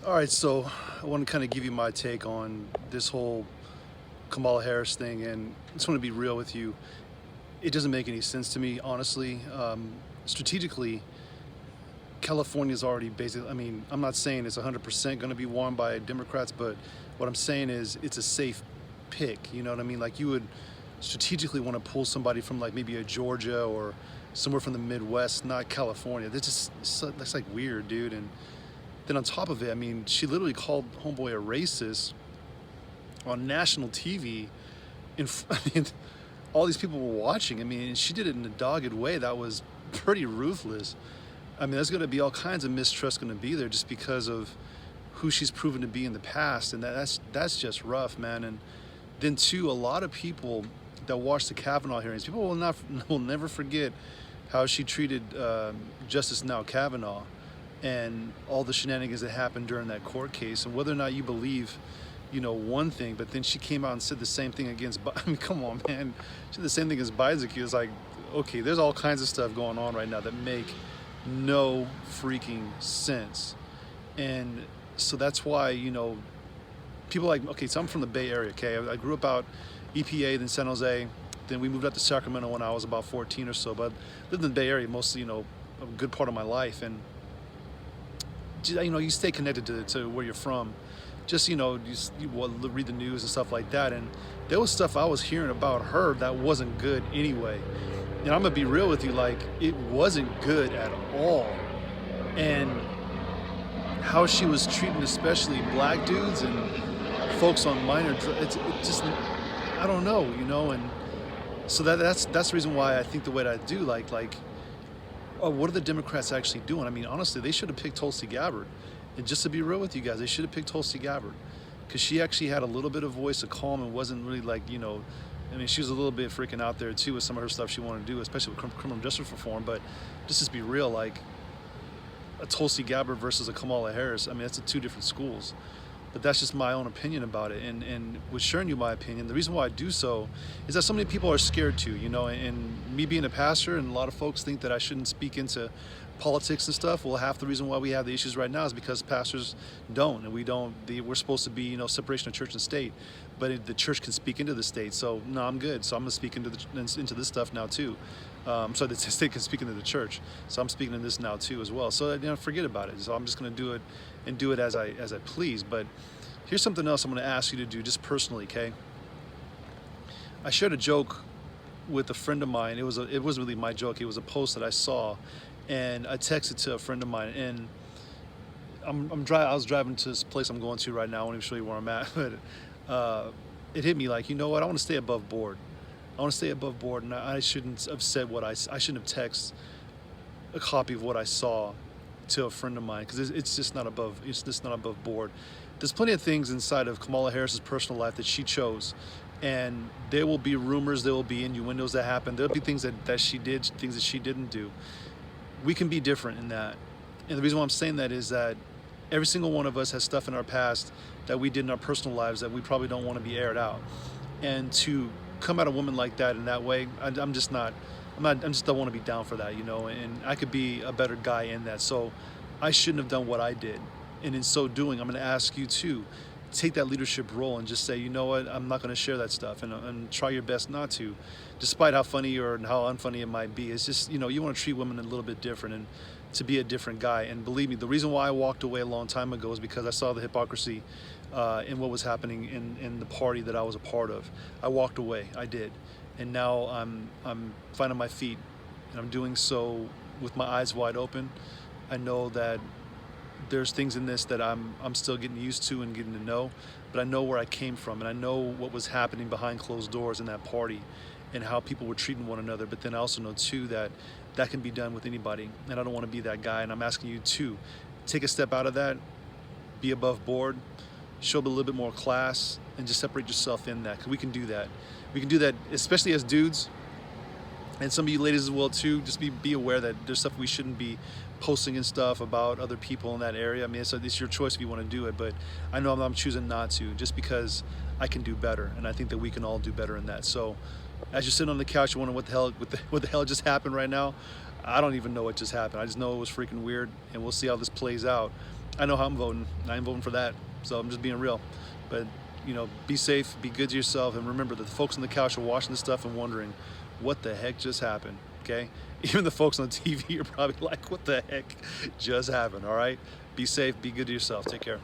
All right, so I want to kind of give you my take on this whole Kamala Harris thing, and I just want to be real with you. It doesn't make any sense to me, honestly. Strategically, California's already basically, I mean, I'm not saying it's 100% going to be won by Democrats, but what I'm saying is it's a safe pick. You know what I mean? Like, you would strategically want to pull somebody from like maybe a Georgia or somewhere from the Midwest, not California. That's like weird, dude. And then on top of it, I mean, she literally called homeboy a racist on national TV. I mean, all these people were watching. I mean, she did it in a dogged way that was pretty ruthless. I mean, there's going to be all kinds of mistrust going to be there just because of who she's proven to be in the past, and that's just rough, man. And then too, a lot of people that watch the Kavanaugh hearings, people will never forget how she treated Justice now Kavanaugh and all the shenanigans that happened during that court case, and whether or not you believe, one thing, but then she came out and said the same thing against, I mean, come on, man. She did the same thing as Biden's accused. Like, okay, there's all kinds of stuff going on right now that make no freaking sense. And so that's why, people like, okay, so I'm from the Bay Area, okay? I grew up out EPA, then San Jose, then we moved out to Sacramento when I was about 14 or so, but I lived in the Bay Area mostly, a good part of my life. And you stay connected to where you're from. Just, you read the news and stuff like that. And there was stuff I was hearing about her that wasn't good anyway. And I'm gonna be real with you, like, it wasn't good at all. And how she was treating especially black dudes and folks on minor drugs, it just, I don't know, and so that's the reason why I think the way that I do, like, oh, what are the Democrats actually doing? I mean, honestly, they should have picked Tulsi Gabbard. And just to be real with you guys, they should have picked Tulsi Gabbard, because she actually had a little bit of voice, a calm, and wasn't really like, I mean, she was a little bit freaking out there too with some of her stuff she wanted to do, especially with criminal justice reform. But just to be real, like, a Tulsi Gabbard versus a Kamala Harris, I mean, that's the two different schools. But that's just my own opinion about it. And with sharing you my opinion, the reason why I do so is that so many people are scared to, and me being a pastor, and a lot of folks think that I shouldn't speak into politics and stuff. Well, half the reason why we have the issues right now is because pastors don't, and we're supposed to be, separation of church and state, but the church can speak into the state. So no, I'm good. So I'm gonna speak into this stuff now too. So the state can speak into the church. So I'm speaking in this now too as well. So forget about it. So I'm just gonna do it and do it as I please. But here's something else I'm gonna ask you to do just personally, okay? I shared a joke with a friend of mine. It wasn't really my joke. It was a post that I saw, and I texted to a friend of mine. And I was driving to this place I'm going to right now. I won't even show you where I'm at, but it hit me like, you know what? I want to stay above board. I want to stay above board, and I shouldn't have said I shouldn't have texted a copy of what I saw to a friend of mine, because it's just not above board. There's plenty of things inside of Kamala Harris's personal life that she chose, and there will be rumors, there will be innuendos that happen, there'll be things that she did, things that she didn't do. We can be different in that. And the reason why I'm saying that is that every single one of us has stuff in our past that we did in our personal lives that we probably don't want to be aired out. And to come at a woman like that in that way, I just don't want to be down for that, and I could be a better guy in that. So I shouldn't have done what I did. And in so doing, I'm going to ask you to take that leadership role and just say, you know what, I'm not going to share that stuff, and try your best not to, despite how funny or how unfunny it might be. It's just, you want to treat women a little bit different and to be a different guy. And believe me, the reason why I walked away a long time ago is because I saw the hypocrisy in what was happening in the party that I was a part of. I walked away, I did. And now I'm finding my feet, and I'm doing so with my eyes wide open. I know that there's things in this that I'm still getting used to and getting to know, but I know where I came from, and I know what was happening behind closed doors in that party and how people were treating one another. But then I also know too that can be done with anybody, and I don't want to be that guy. And I'm asking you to take a step out of that, be above board, show a little bit more class, and just separate yourself in that, because we can do that. We can do that, especially as dudes, and some of you ladies as well too. Just be aware that there's stuff we shouldn't be posting and stuff about other people in that area. I mean, it's your choice if you want to do it, but I know I'm choosing not to, just because I can do better, and I think that we can all do better in that. So as you're sitting on the couch, you wonder what the hell just happened right now. I don't even know what just happened. I just know it was freaking weird, and we'll see how this plays out. I know how I'm voting. I ain't voting for that. So I'm just being real. But, you know, be safe, be good to yourself, and remember that the folks on the couch are watching this stuff and wondering, what the heck just happened, okay? Even the folks on the TV are probably like, what the heck just happened, all right? Be safe, be good to yourself. Take care.